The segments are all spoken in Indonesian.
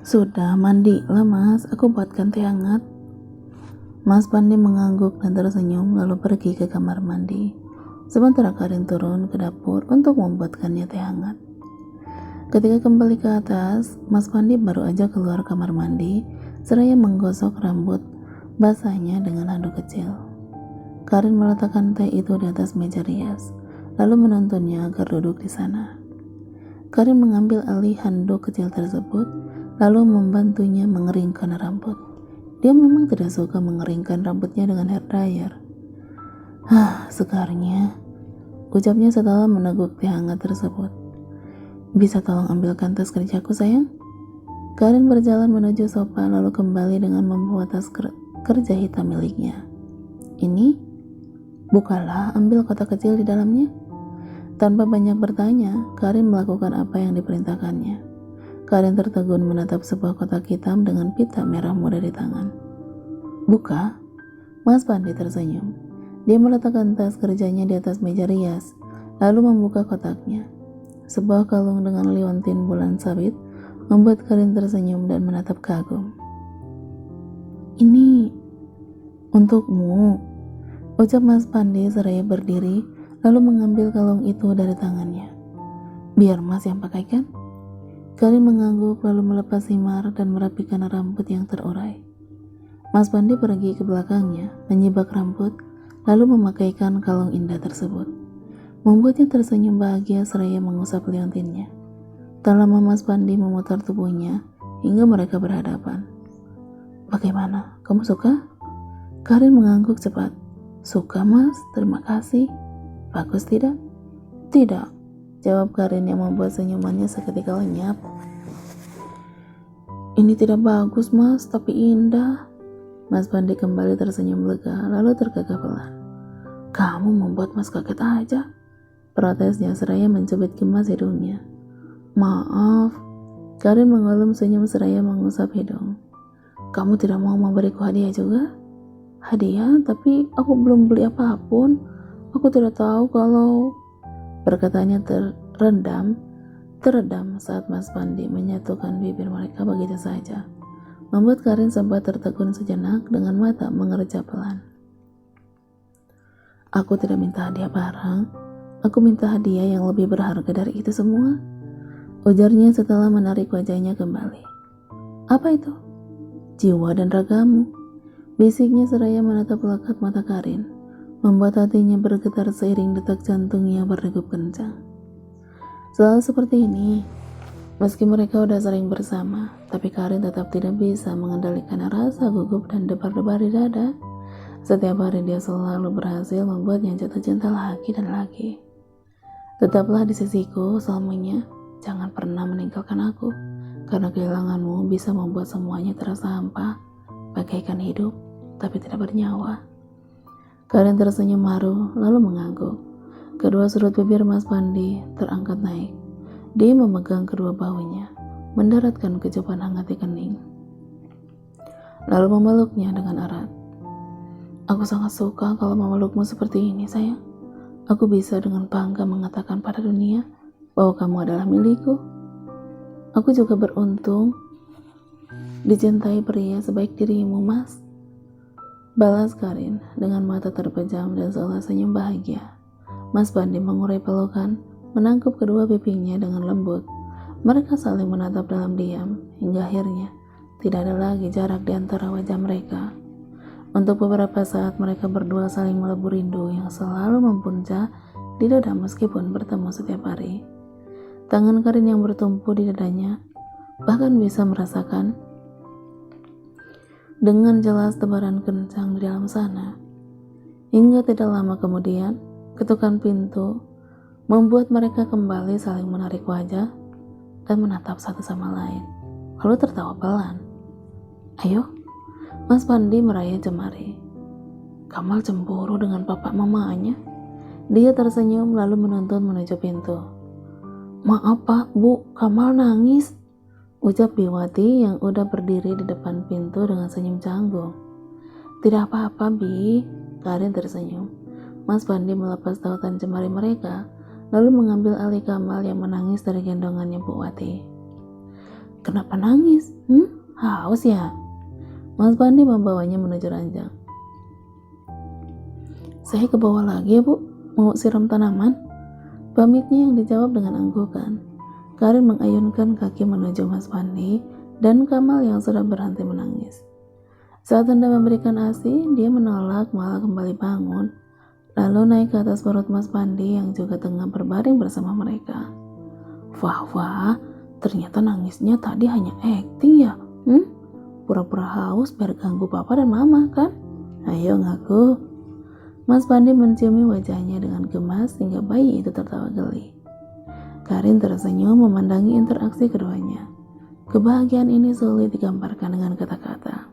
Sudah mandi lah mas, aku buatkan teh hangat. Mas Pandi mengangguk dan tersenyum lalu pergi ke kamar mandi. Sementara Karin turun ke dapur untuk membuatkannya teh hangat. Ketika kembali ke atas, Mas Pandi baru aja keluar kamar mandi seraya menggosok rambut basahnya dengan handuk kecil. Karin meletakkan teh itu di atas meja rias, lalu menuntunnya agar duduk di sana. Karin mengambil alih handuk kecil tersebut, lalu membantunya mengeringkan rambut. Dia memang tidak suka mengeringkan rambutnya dengan hair dryer. Segarnya, ucapnya setelah meneguk teh hangat tersebut. Bisa tolong ambilkan tas kerjaku sayang? Karin berjalan menuju sofa lalu kembali dengan membawa tas kerja hitam miliknya. Ini, bukalah, ambil kotak kecil di dalamnya. Tanpa banyak bertanya, Karin melakukan apa yang diperintahkannya. Karin tertegun menatap sebuah kotak hitam dengan pita merah muda di tangan. Buka, Mas Pandi tersenyum. Dia meletakkan tas kerjanya di atas meja rias, lalu membuka kotaknya. Sebuah kalung dengan liontin bulan sabit membuat Karin tersenyum dan menatap kagum. Ini untukmu, ucap Mas Pandi seraya berdiri lalu mengambil kalung itu dari tangannya. Biar mas yang pakaikan. Karin mengangguk lalu melepas himar dan merapikan rambut yang terurai. Mas Pandi pergi ke belakangnya, menyibak rambut, lalu memakaikan kalung indah tersebut. Membuatnya tersenyum bahagia seraya mengusap liontinnya. Tak lama Mas Pandi memutar tubuhnya hingga mereka berhadapan. Bagaimana? Kamu suka? Karin mengangguk cepat. Suka mas, terima kasih. Bagus tidak? Tidak, jawab Karin yang membuat senyumannya seketika lenyap. Ini tidak bagus mas, tapi indah. Mas Pandi kembali tersenyum lega, lalu tergagap pelan. Kamu membuat mas kaget aja, protesnya seraya mencubit gemas hidungnya. Maaf, Karin mengelum senyum seraya mengusap hidung. Kamu tidak mau memberiku hadiah juga? Hadiah? Tapi aku belum beli apapun. Aku tidak tahu kalau... Perkataannya teredam saat Mas Pandi menyatukan bibir mereka begitu saja, membuat Karin sempat tertegun sejenak dengan mata mengerja pelan. Aku tidak minta hadiah barang, aku minta hadiah yang lebih berharga dari itu semua, ujarnya setelah menarik wajahnya kembali. Apa itu? Jiwa dan ragamu, bisiknya seraya menatap lekat mata Karin, membuat hatinya bergetar seiring detak jantungnya berdegup kencang. Selalu seperti ini, meski mereka udah sering bersama, tapi Karin tetap tidak bisa mengendalikan rasa gugup dan debar-debar di dada. Setiap hari dia selalu berhasil membuatnya jatuh cinta lagi dan lagi. Tetaplah di sisiku selamanya, jangan pernah meninggalkan aku, karena kehilanganmu bisa membuat semuanya terasa hampa, bagaikan hidup, tapi tidak bernyawa. Karin tersenyum haru, lalu mengangguk. Kedua sudut bibir Mas Pandi terangkat naik. Dia memegang kedua bahunya, mendaratkan kecupan hangat di kening, lalu memeluknya dengan erat. Aku sangat suka kalau memelukmu seperti ini, sayang. Aku bisa dengan bangga mengatakan pada dunia bahwa kamu adalah milikku. Aku juga beruntung dicintai pria sebaik dirimu, Mas. Balas Karin dengan mata terpejam dan seolah senyum bahagia. Mas Pandi mengurai pelukan, menangkup kedua pipinya dengan lembut. Mereka saling menatap dalam diam, hingga akhirnya tidak ada lagi jarak di antara wajah mereka. Untuk beberapa saat mereka berdua saling melebur rindu yang selalu mempuncak di dada meskipun bertemu setiap hari. Tangan Karin yang bertumpu di dadanya bahkan bisa merasakan dengan jelas tebaran kencang di dalam sana. Hingga tidak lama kemudian, ketukan pintu membuat mereka kembali saling menarik wajah dan menatap satu sama lain, lalu tertawa pelan. Ayo, Mas Pandi merayap jemari. Kamal cemburu dengan papa mamanya. Dia tersenyum lalu menuntun menuju pintu. Maaf pak, bu, Kamal nangis, ucap Biwati yang udah berdiri di depan pintu dengan senyum canggung. Tidak apa-apa, Bi, Karin tersenyum. Mas Pandi melepas tautan jemari mereka, lalu mengambil alih Kamal yang menangis dari gendongannya Bu Wati. Kenapa nangis? Haus ya? Mas Pandi membawanya menuju ranjang. Saya ke bawah lagi ya bu, mau siram tanaman? Pamitnya yang dijawab dengan anggukan. Karin mengayunkan kaki menuju Mas Pandi dan Kamal yang sudah berhenti menangis. Saat hendak memberikan ASI, dia menolak malah kembali bangun, lalu naik ke atas perut Mas Pandi yang juga tengah berbaring bersama mereka. Wah, ternyata nangisnya tadi hanya acting ya? Pura-pura haus biar ganggu papa dan mama kan? Ayo ngaku. Mas Pandi menciumi wajahnya dengan gemas hingga bayi itu tertawa geli. Karin tersenyum memandangi interaksi keduanya. Kebahagiaan ini sulit digambarkan dengan kata-kata.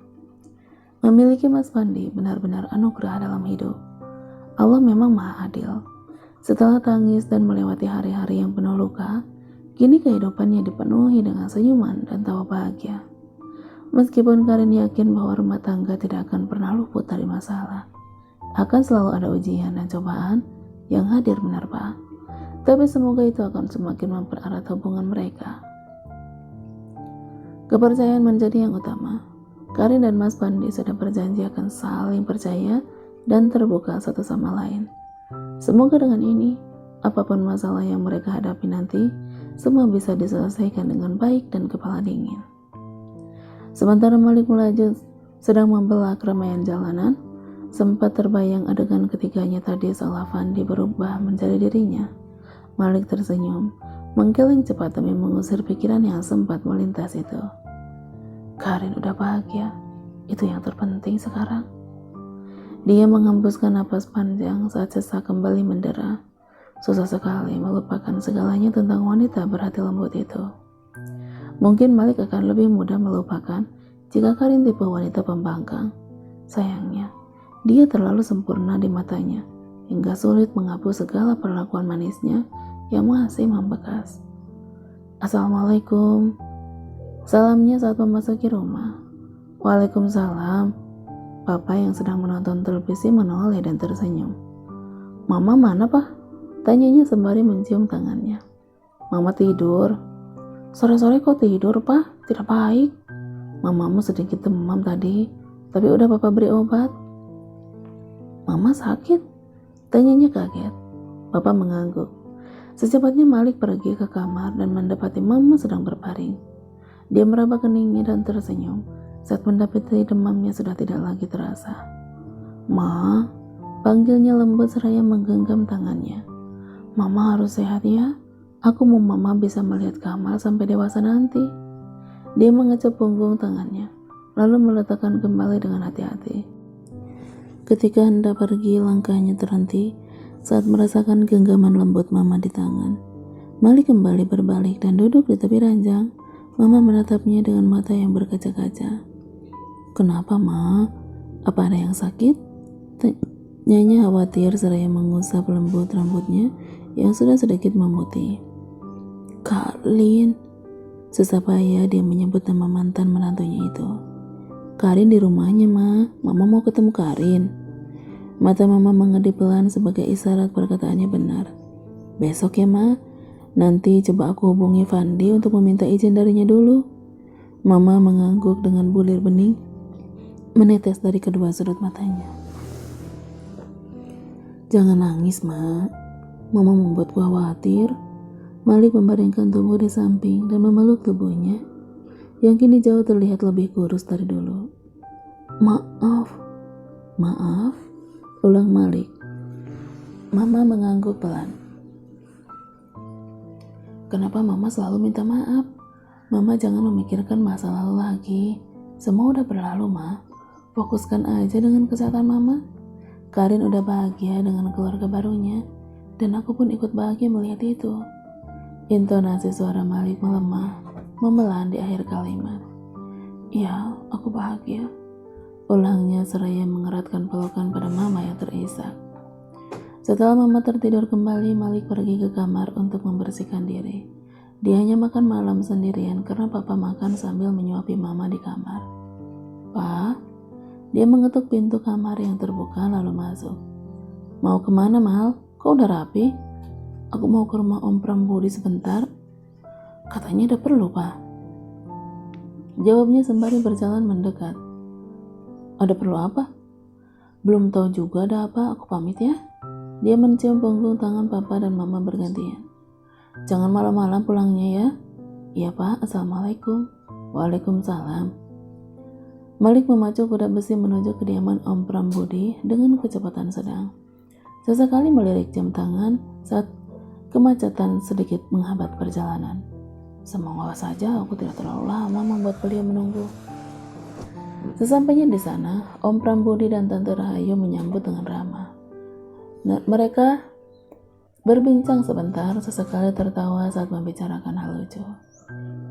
Memiliki Mas Pandi benar-benar anugerah dalam hidup. Allah memang maha adil. Setelah tangis dan melewati hari-hari yang penuh luka, kini kehidupannya dipenuhi dengan senyuman dan tawa bahagia. Meskipun Karin yakin bahwa rumah tangga tidak akan pernah luput dari masalah, akan selalu ada ujian dan cobaan yang hadir menerpa. Tapi semoga itu akan semakin mempererat hubungan mereka. Kepercayaan menjadi yang utama. Karin dan Mas Pandi sudah berjanji akan saling percaya dan terbuka satu sama lain. Semoga dengan ini, apapun masalah yang mereka hadapi nanti, semua bisa diselesaikan dengan baik dan kepala dingin. Sementara Malik melaju sedang membelah keramaian jalanan, sempat terbayang adegan ketiganya tadi seolah Fandi berubah menjadi dirinya. Malik tersenyum, menggeleng cepat demi mengusir pikiran yang sempat melintas itu. Karin udah bahagia, itu yang terpenting sekarang. Dia menghembuskan napas panjang saat sesak kembali mendera. Susah sekali melupakan segalanya tentang wanita berhati lembut itu. Mungkin Malik akan lebih mudah melupakan jika Karin tipe wanita pembangkang. Sayangnya, dia terlalu sempurna di matanya, hingga sulit menghapus segala perlakuan manisnya yang masih membekas. Assalamualaikum. Salamnya saat memasuki rumah. Waalaikumsalam. Papa yang sedang menonton televisi menoleh dan tersenyum. Mama mana, Pak? Tanyanya sembari mencium tangannya. Mama tidur. Sore-sore kok tidur, Pak? Tidak baik. Mamamu sedikit demam tadi, tapi udah Papa beri obat. Mama sakit? Tanyanya kaget. Papa mengangguk. Secepatnya Malik pergi ke kamar dan mendapati Mama sedang berbaring. Dia meraba keningnya dan tersenyum saat mendapati demamnya sudah tidak lagi terasa. Ma, panggilnya lembut seraya menggenggam tangannya. Mama harus sehat ya. Aku mau Mama bisa melihat Kamal sampai dewasa nanti. Dia mengecup punggung tangannya, lalu meletakkan kembali dengan hati-hati. Ketika hendak pergi, langkahnya terhenti saat merasakan genggaman lembut Mama di tangan. Malik kembali berbalik dan duduk di tepi ranjang. Mama menatapnya dengan mata yang berkaca-kaca. Kenapa, Ma? Apa ada yang sakit? Tanyanya khawatir seraya mengusap lembut rambutnya yang sudah sedikit memutih. Karin, susah payah dia menyebut nama mantan menantunya itu. Karin di rumahnya, Ma. Mama mau ketemu Karin. Mata Mama mengedip pelan sebagai isyarat perkataannya benar. Besok ya, Ma. Nanti coba aku hubungi Fandi untuk meminta izin darinya dulu. Mama mengangguk dengan bulir bening menetes dari kedua sudut matanya. Jangan nangis, Ma. Mama membuatku khawatir. Malik membaringkan tubuh di samping dan memeluk tubuhnya yang kini jauh terlihat lebih kurus dari dulu. Maaf, ulang Malik. Mama mengangguk pelan. Kenapa Mama selalu minta maaf? Mama jangan memikirkan masa lalu lagi. Semua udah berlalu, Ma. Fokuskan aja dengan kesehatan Mama. Karin udah bahagia dengan keluarga barunya, dan aku pun ikut bahagia melihat itu. Intonasi suara Malik melemah, memelan di akhir kalimat. Ya, aku bahagia. Ulangnya seraya mengeratkan pelukan pada Mama yang terisak. Setelah Mama tertidur kembali, Malik pergi ke kamar untuk membersihkan diri. Dia hanya makan malam sendirian karena Papa makan sambil menyuapi Mama di kamar. Pa, dia mengetuk pintu kamar yang terbuka lalu masuk. Mau kemana, Mal? Kok udah rapi? Aku mau ke rumah Om Prambudi sebentar. Katanya ada perlu, Pak. Jawabnya sembari berjalan mendekat. Ada perlu apa? Belum tahu juga ada apa, aku pamit ya. Dia mencium punggung tangan papa dan mama bergantian. Jangan malam-malam pulangnya ya. Iya pak, assalamualaikum. Waalaikumsalam. Malik memacu kuda besi menuju kediaman Om Prambudi dengan kecepatan sedang. Sesekali melirik jam tangan saat kemacetan sedikit menghambat perjalanan. Semoga saja aku tidak terlalu lama membuat beliau menunggu. Sesampainya di sana, Om Prambudi dan Tante Rahayu menyambut dengan ramah. Mereka berbincang sebentar, sesekali tertawa saat membicarakan hal lucu.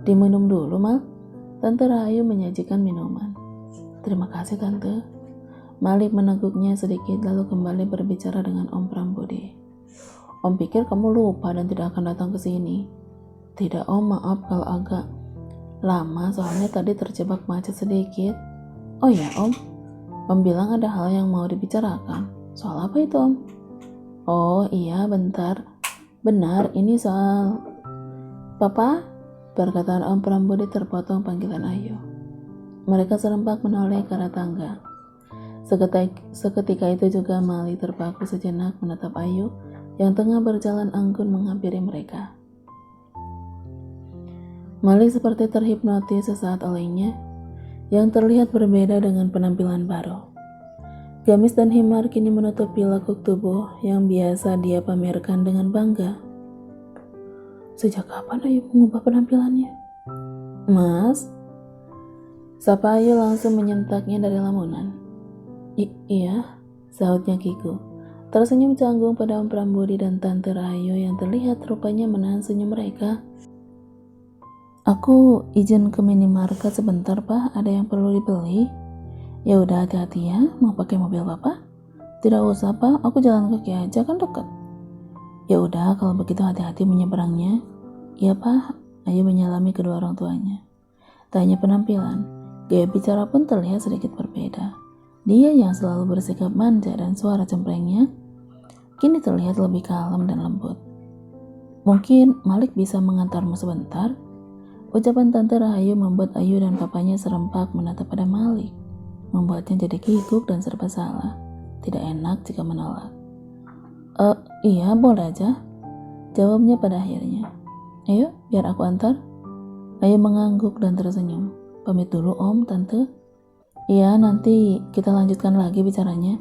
Diminum dulu, Mal. Tante Rahayu menyajikan minuman. Terima kasih, Tante. Malik meneguknya sedikit lalu kembali berbicara dengan Om Prambudi. Om pikir kamu lupa dan tidak akan datang ke sini. Tidak Om, maaf kalau agak lama soalnya tadi terjebak macet sedikit. Oh ya Om, Om bilang ada hal yang mau dibicarakan. Soal apa itu Om? Oh iya bentar. Benar ini soal Papa? Perkataan Om Prambudi terpotong panggilan Ayu. Mereka serempak menoleh ke arah tangga. Seketika itu juga Malik terpaku sejenak menatap Ayu yang tengah berjalan anggun menghampiri mereka. Malik seperti terhipnotis sesaat olehnya, yang terlihat berbeda dengan penampilan baru. Gamis dan himar kini menutupi lekuk tubuh yang biasa dia pamerkan dengan bangga. Sejak kapan Ayu mengubah penampilannya? Mas? Sapa Ayu langsung menyentaknya dari lamunan. Iya, sahutnya Kiku. Tersenyum canggung pada Om Prambudi dan Tante Rahayu yang terlihat rupanya menahan senyum mereka. Aku izin ke minimarket sebentar Pak, ada yang perlu dibeli. Ya udah hati-hati ya, mau pakai mobil Bapak? Tidak usah Pak, aku jalan kaki aja kan dekat. Ya udah kalau begitu hati-hati menyeberangnya. Iya Pak, Ayu menyalami kedua orang tuanya. Tak hanya penampilan, gaya bicara pun terlihat sedikit berbeda. Dia yang selalu bersikap manja dan suara cemprengnya, kini terlihat lebih kalem dan lembut. Mungkin Malik bisa mengantarmu sebentar? Ucapan Tante Rahayu membuat Ayu dan papanya serempak menatap pada Malik, membuatnya jadi kikuk dan serba salah. Tidak enak jika menolak. Iya boleh aja, jawabnya pada akhirnya. Ayo biar aku antar. Ayu mengangguk dan tersenyum. Pamit dulu Om, Tante. Iya nanti kita lanjutkan lagi bicaranya,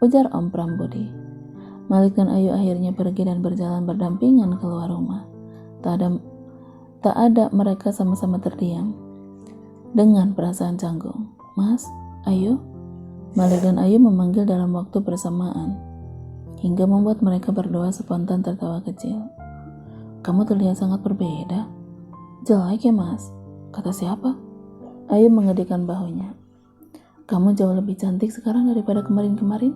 ujar Om Prambudi. Malik dan Ayu akhirnya pergi dan berjalan berdampingan keluar rumah. Tak ada mereka sama-sama terdiam dengan perasaan canggung. Mas, Ayu? Malik dan Ayu memanggil dalam waktu bersamaan hingga membuat mereka berdua spontan tertawa kecil. Kamu terlihat sangat berbeda. Jelek ya Mas? Kata siapa? Ayu mengedikkan bahunya. Kamu jauh lebih cantik sekarang daripada kemarin-kemarin.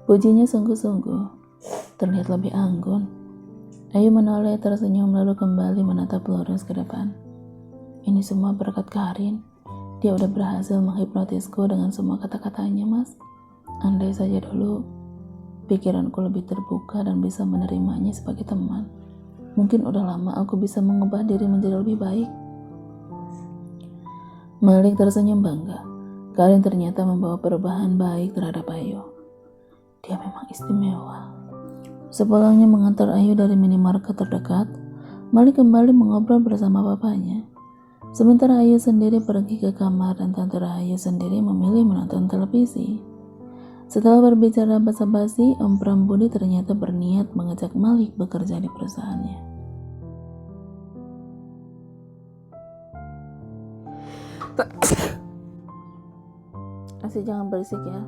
Pujinya sungguh-sungguh. Terlihat lebih anggun. Ayu menoleh tersenyum lalu kembali menatap lurus ke depan. Ini semua berkat Karin. Dia udah berhasil menghipnotisku dengan semua kata-katanya, Mas. Andai saja dulu pikiranku lebih terbuka dan bisa menerimanya sebagai teman, mungkin udah lama aku bisa mengubah diri menjadi lebih baik. Malik tersenyum bangga. Karin ternyata membawa perubahan baik terhadap Ayu. Dia memang istimewa. Sepulangnya mengantar Ayu dari minimarket terdekat, Malik kembali mengobrol bersama bapaknya. Sementara Ayu sendiri pergi ke kamar dan Tante Rahayu sendiri memilih menonton televisi. Setelah berbicara basa-basi, Om Prambudi ternyata berniat mengajak Malik bekerja di perusahaannya. Masih jangan berisik ya.